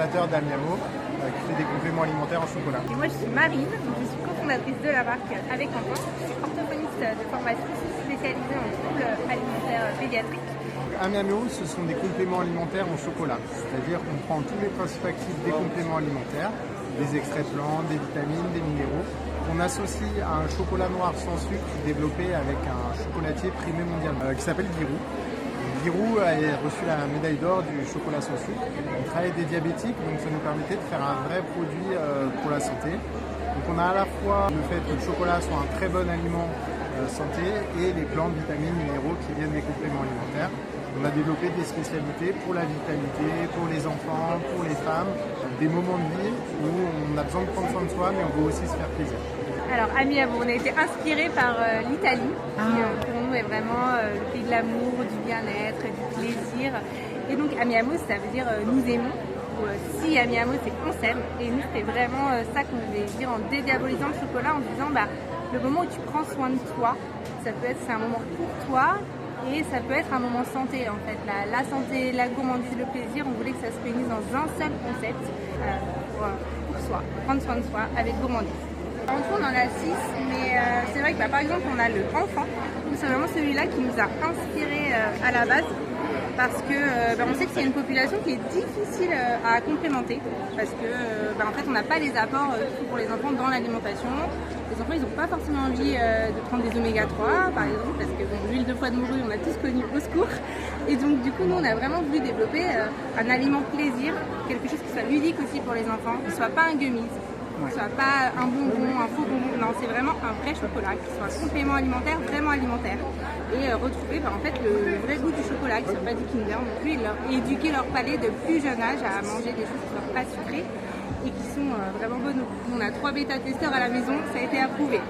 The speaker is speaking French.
cofondateur d'Amiamo, qui fait des compléments alimentaires en chocolat. Et moi je suis Marine, je suis cofondatrice de la marque avec Quentin. Je suis orthophoniste de formation spécialisée en troubles alimentaires pédiatriques. Amiamo, ce sont des compléments alimentaires en chocolat, c'est-à-dire qu'on prend tous les principes actifs des compléments alimentaires, des extraits de plantes, des vitamines, des minéraux, qu'on associe à un chocolat noir sans sucre développé avec un chocolatier primé mondialement qui s'appelle Girou. Girou a reçu la médaille d'or du chocolat sans sucre. On travaille avec des diabétiques, donc ça nous permettait de faire un vrai produit pour la santé. Donc on a à la fois le fait que le chocolat soit un très bon aliment santé et les plantes, vitamines, minéraux qui viennent des compléments alimentaires. On a développé des spécialités pour la vitalité, pour les enfants, pour les femmes, des moments de vie où on a besoin de prendre soin de soi, mais on veut aussi se faire plaisir. Alors Amiamo, on a été inspiré par l'Italie, qui pour nous est vraiment le pays de l'amour, du bien-être, du plaisir. Et donc Amiamo, ça veut dire nous aimons. Si Amiamo, c'est qu'on s'aime. Et nous, c'était vraiment ça qu'on voulait dire en dédiabolisant le chocolat, en disant le moment où tu prends soin de toi, ça peut être c'est un moment pour toi. Et ça peut être un moment santé en fait. La santé, la gourmandise, le plaisir, on voulait que ça se réunisse dans un seul concept pour soi, prendre soin de soi avec gourmandise. En tout, on en a 6, mais c'est vrai que par exemple, on a le enfant. C'est vraiment celui-là qui nous a inspiré à la base. Parce que on sait que c'est une population qui est difficile à complémenter parce que en fait on n'a pas les apports pour les enfants dans l'alimentation. Les enfants ils n'ont pas forcément envie de prendre des oméga 3 par exemple parce que l'huile de foie de morue on a tous connu au secours. Et donc du coup nous on a vraiment voulu développer un aliment plaisir, quelque chose qui soit ludique aussi pour les enfants, qui ne soit pas un gummies, qui ne soit pas un bonbon, un faux bonbon, non c'est vraiment un vrai chocolat, qui soit un complément alimentaire, vraiment alimentaire. Et retrouver en fait le vrai goût du chocolat, qui ne soit pas du Kinder non plus, et éduquer leur palais de plus jeune âge à manger des choses qui ne soient pas sucrées et qui sont vraiment bonnes. On a 3 bêta-testeurs à la maison, ça a été approuvé.